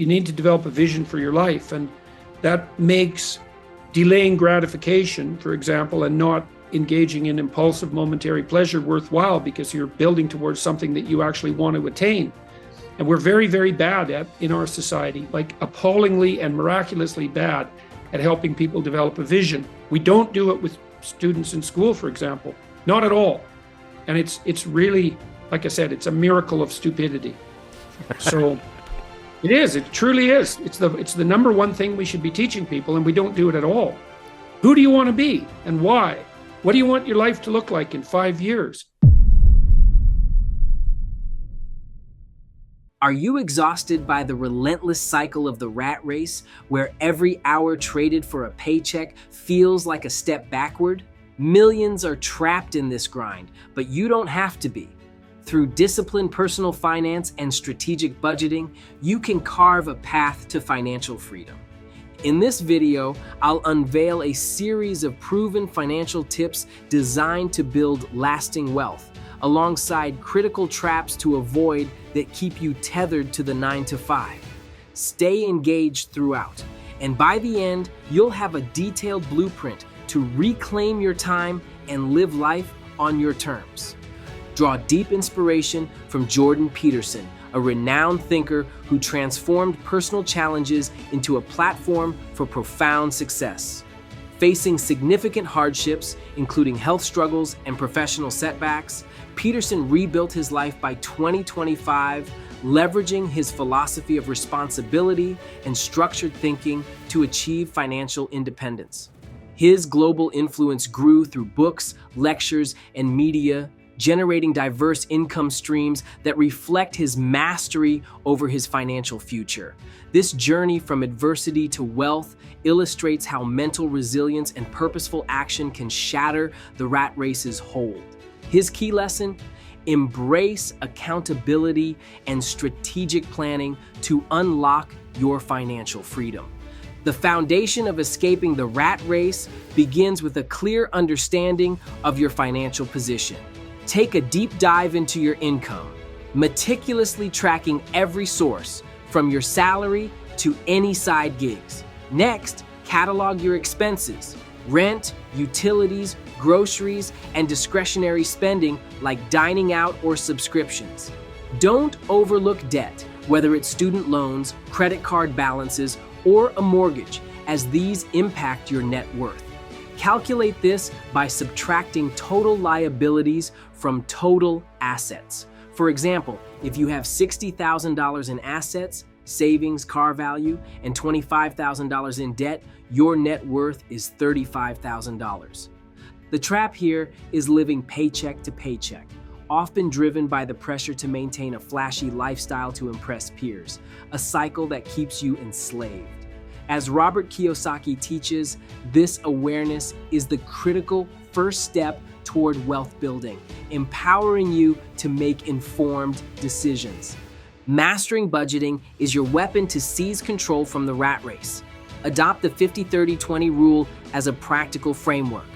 You need to develop a vision for your life, and that makes delaying gratification, for example, and not engaging in impulsive momentary pleasure worthwhile, because you're building towards something that you actually want to attain. And we're very, very bad in our society, like appallingly and miraculously bad at helping people develop a vision. We don't do it with students in school, for example, not at all. And it's really, like I said, it's a miracle of stupidity. So it truly is. It's the number one thing we should be teaching people, and we don't do it at all. Who do you want to be and why? What do you want your life to look like in 5 years? Are you exhausted by the relentless cycle of the rat race, where every hour traded for a paycheck feels like a step backward? Millions are trapped in this grind, but you don't have to be. Through disciplined personal finance and strategic budgeting, you can carve a path to financial freedom. In this video, I'll unveil a series of proven financial tips designed to build lasting wealth, alongside critical traps to avoid that keep you tethered to the 9-to-5. Stay engaged throughout, and by the end, you'll have a detailed blueprint to reclaim your time and live life on your terms. Draw deep inspiration from Jordan Peterson, a renowned thinker who transformed personal challenges into a platform for profound success. Facing significant hardships, including health struggles and professional setbacks, Peterson rebuilt his life by 2025, leveraging his philosophy of responsibility and structured thinking to achieve financial independence. His global influence grew through books, lectures, and media, generating diverse income streams that reflect his mastery over his financial future. This journey from adversity to wealth illustrates how mental resilience and purposeful action can shatter the rat race's hold. His key lesson: embrace accountability and strategic planning to unlock your financial freedom. The foundation of escaping the rat race begins with a clear understanding of your financial position. Take a deep dive into your income, meticulously tracking every source, from your salary to any side gigs. Next, catalog your expenses: rent, utilities, groceries, and discretionary spending like dining out or subscriptions. Don't overlook debt, whether it's student loans, credit card balances, or a mortgage, as these impact your net worth. Calculate this by subtracting total liabilities from total assets. For example, if you have $60,000 in assets, savings, car value, and $25,000 in debt, your net worth is $35,000. The trap here is living paycheck to paycheck, often driven by the pressure to maintain a flashy lifestyle to impress peers, a cycle that keeps you enslaved. As Robert Kiyosaki teaches, this awareness is the critical first step toward wealth building, empowering you to make informed decisions. Mastering budgeting is your weapon to seize control from the rat race. Adopt the 50-30-20 rule as a practical framework.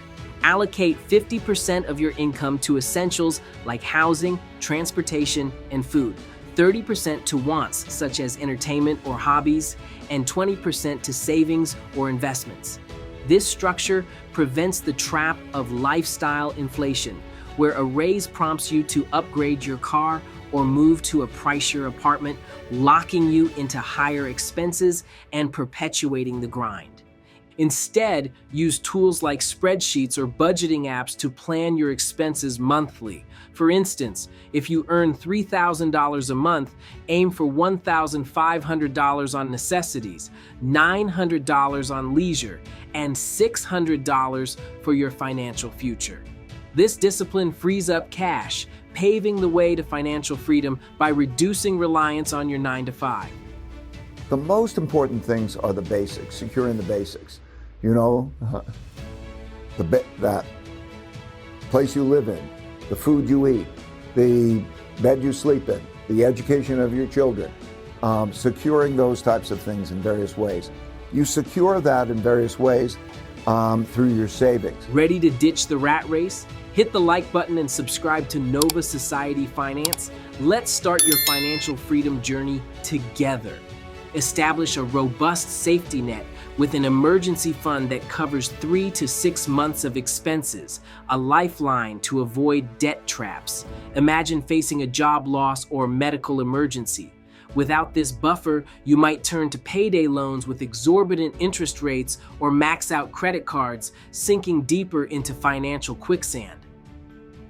Allocate 50% of your income to essentials like housing, transportation, and food, 30% to wants such as entertainment or hobbies, and 20% to savings or investments. This structure prevents the trap of lifestyle inflation, where a raise prompts you to upgrade your car or move to a pricier apartment, locking you into higher expenses and perpetuating the grind. Instead, use tools like spreadsheets or budgeting apps to plan your expenses monthly. For instance, if you earn $3,000 a month, aim for $1,500 on necessities, $900 on leisure, and $600 for your financial future. This discipline frees up cash, paving the way to financial freedom by reducing reliance on your 9-to-5. The most important things are the basics, securing the basics. You know, that place you live in, the food you eat, the bed you sleep in, the education of your children, securing those types of things in various ways. You secure that in various ways through your savings. Ready to ditch the rat race? Hit the like button and subscribe to Nova Society Finance. Let's start your financial freedom journey together. Establish a robust safety net with an emergency fund that covers 3 to 6 months of expenses, a lifeline to avoid debt traps. Imagine facing a job loss or medical emergency. Without this buffer, you might turn to payday loans with exorbitant interest rates or max out credit cards, sinking deeper into financial quicksand.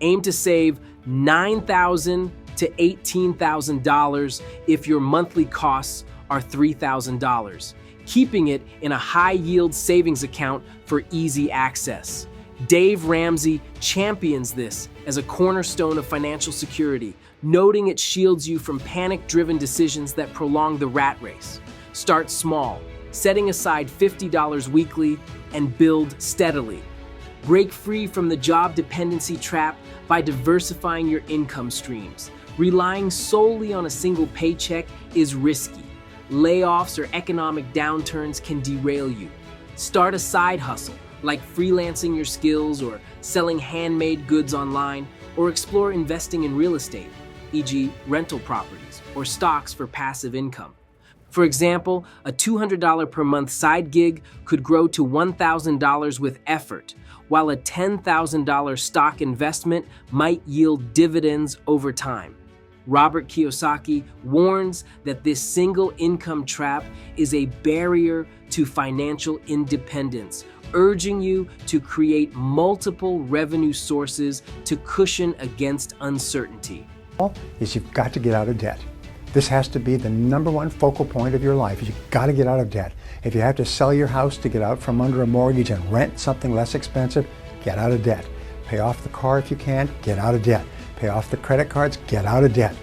Aim to save $9,000 to $18,000 if your monthly costs are $3,000, keeping it in a high-yield savings account for easy access. Dave Ramsey champions this as a cornerstone of financial security, noting it shields you from panic-driven decisions that prolong the rat race. Start small, setting aside $50 weekly, and build steadily. Break free from the job dependency trap by diversifying your income streams. Relying solely on a single paycheck is risky. Layoffs or economic downturns can derail you. Start a side hustle, like freelancing your skills or selling handmade goods online, or explore investing in real estate, e.g. rental properties or stocks for passive income. For example, a $200 per month side gig could grow to $1,000 with effort, while a $10,000 stock investment might yield dividends over time. Robert Kiyosaki warns that this single income trap is a barrier to financial independence, urging you to create multiple revenue sources to cushion against uncertainty. Is you've got to get out of debt. This has to be the number one focal point of your life. You've got to get out of debt. If you have to sell your house to get out from under a mortgage and rent something less expensive, get out of debt. Pay off the car if you can, get out of debt. Pay off the credit cards, get out of debt.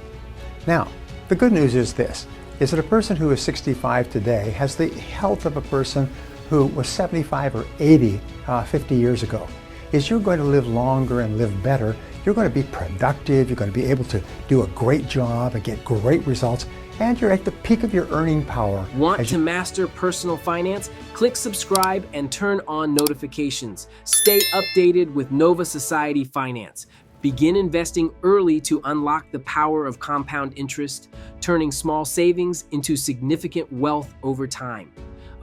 Now, the good news is this, is that a person who is 65 today has the health of a person who was 75 or 80 50 years ago. Is you're going to live longer and live better. You're going to be productive. You're going to be able to do a great job and get great results. And you're at the peak of your earning power. Want to master personal finance? Click subscribe and turn on notifications. Stay updated with Nova Society Finance. Begin investing early to unlock the power of compound interest, turning small savings into significant wealth over time.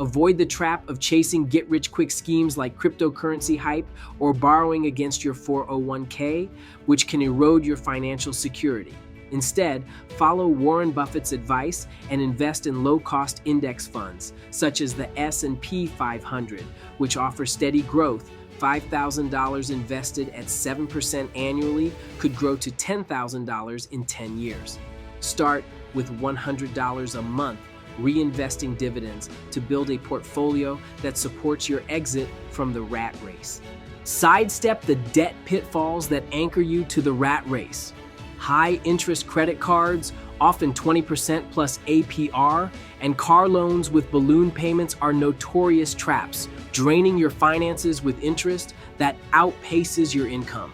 Avoid the trap of chasing get-rich-quick schemes like cryptocurrency hype or borrowing against your 401k, which can erode your financial security. Instead, follow Warren Buffett's advice and invest in low-cost index funds, such as the S&P 500, which offer steady growth. $5,000 invested at 7% annually could grow to $10,000 in 10 years. Start with $100 a month, reinvesting dividends to build a portfolio that supports your exit from the rat race. Sidestep the debt pitfalls that anchor you to the rat race. High-interest credit cards, often 20% plus APR, and car loans with balloon payments are notorious traps, draining your finances with interest that outpaces your income.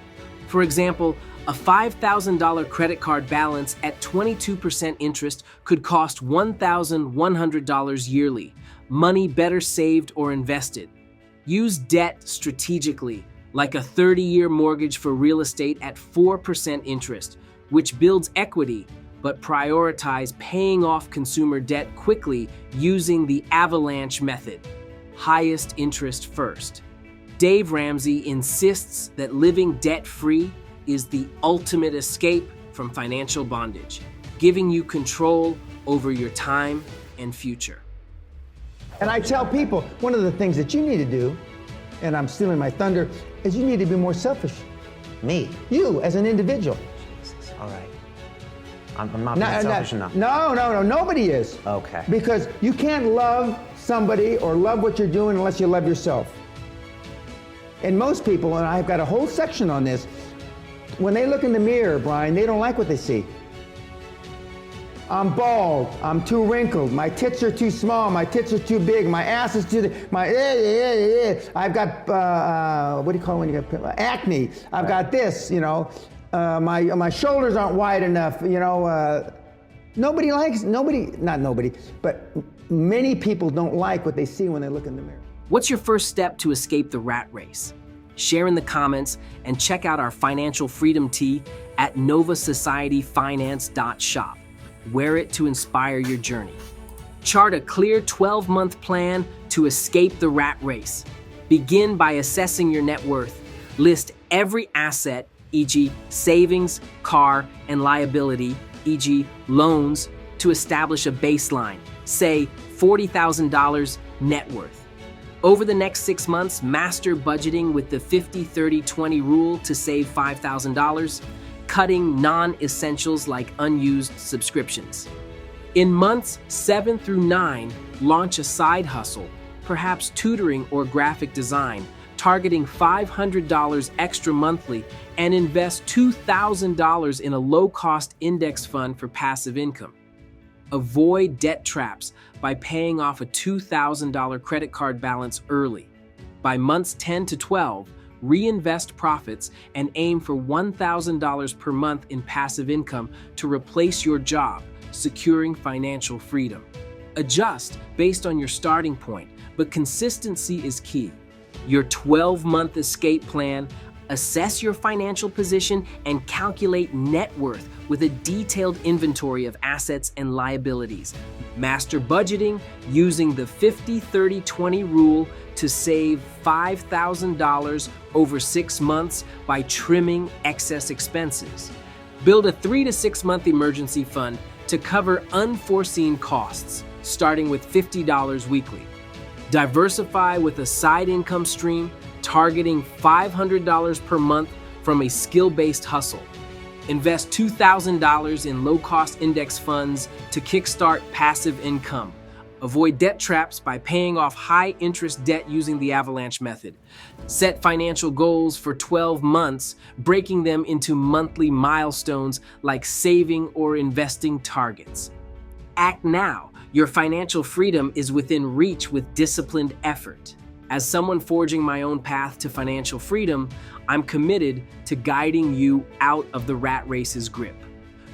For example, a $5,000 credit card balance at 22% interest could cost $1,100 yearly, money better saved or invested. Use debt strategically, like a 30-year mortgage for real estate at 4% interest, which builds equity, but prioritize paying off consumer debt quickly using the avalanche method. Highest interest first. Dave Ramsey insists that living debt-free is the ultimate escape from financial bondage, giving you control over your time and future. And I tell people, one of the things that you need to do, and I'm stealing my thunder, is you need to be more selfish. Me? You, as an individual. Jesus, all right. I'm not being selfish enough. No, nobody is. Okay. Because you can't love somebody or love what you're doing unless you love yourself. And most people, and I've got a whole section on this, when they look in the mirror, Brian, they don't like what they see. I'm bald, I'm too wrinkled, my tits are too small, my tits are too big, my ass is too, I've got, what do you call it when you got acne, I've got this, you know, my shoulders aren't wide enough, you know, but many people don't like what they see when they look in the mirror. What's your first step to escape the rat race? Share in the comments and check out our financial freedom tee at novasocietyfinance.shop. Wear it to inspire your journey. Chart a clear 12-month plan to escape the rat race. Begin by assessing your net worth. List every asset, e.g. savings, car, and liability, e.g. loans, to establish a baseline, say $40,000 net worth. Over the next 6 months, master budgeting with the 50-30-20 rule to save $5,000, cutting non-essentials like unused subscriptions. In months 7 through 9, launch a side hustle, perhaps tutoring or graphic design, targeting $500 extra monthly, and invest $2,000 in a low-cost index fund for passive income. Avoid debt traps by paying off a $2,000 credit card balance early. By months 10 to 12, reinvest profits and aim for $1,000 per month in passive income to replace your job, securing financial freedom. Adjust based on your starting point, but consistency is key. Your 12-month escape plan, assess your financial position, and calculate net worth with a detailed inventory of assets and liabilities. Master budgeting using the 50-30-20 rule to save $5,000 over 6 months by trimming excess expenses. Build a 3 to 6 month emergency fund to cover unforeseen costs, starting with $50 weekly. Diversify with a side income stream, targeting $500 per month from a skill-based hustle. Invest $2,000 in low-cost index funds to kickstart passive income. Avoid debt traps by paying off high-interest debt using the avalanche method. Set financial goals for 12 months, breaking them into monthly milestones like saving or investing targets. Act now. Your financial freedom is within reach with disciplined effort. As someone forging my own path to financial freedom, I'm committed to guiding you out of the rat race's grip.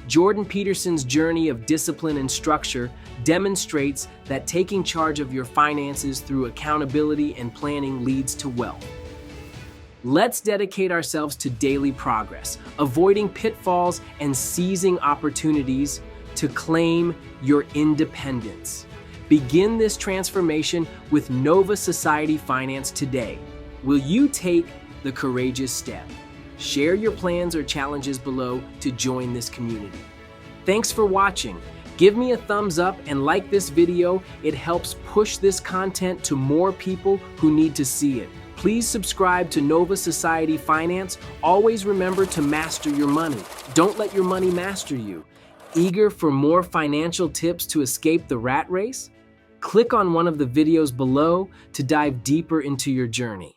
Jordan Peterson's journey of discipline and structure demonstrates that taking charge of your finances through accountability and planning leads to wealth. Let's dedicate ourselves to daily progress, avoiding pitfalls and seizing opportunities to claim your independence. Begin this transformation with Nova Society Finance today. Will you take the courageous step? Share your plans or challenges below to join this community. Thanks for watching. Give me a thumbs up and like this video. It helps push this content to more people who need to see it. Please subscribe to Nova Society Finance. Always remember to master your money. Don't let your money master you. Eager for more financial tips to escape the rat race? Click on one of the videos below to dive deeper into your journey.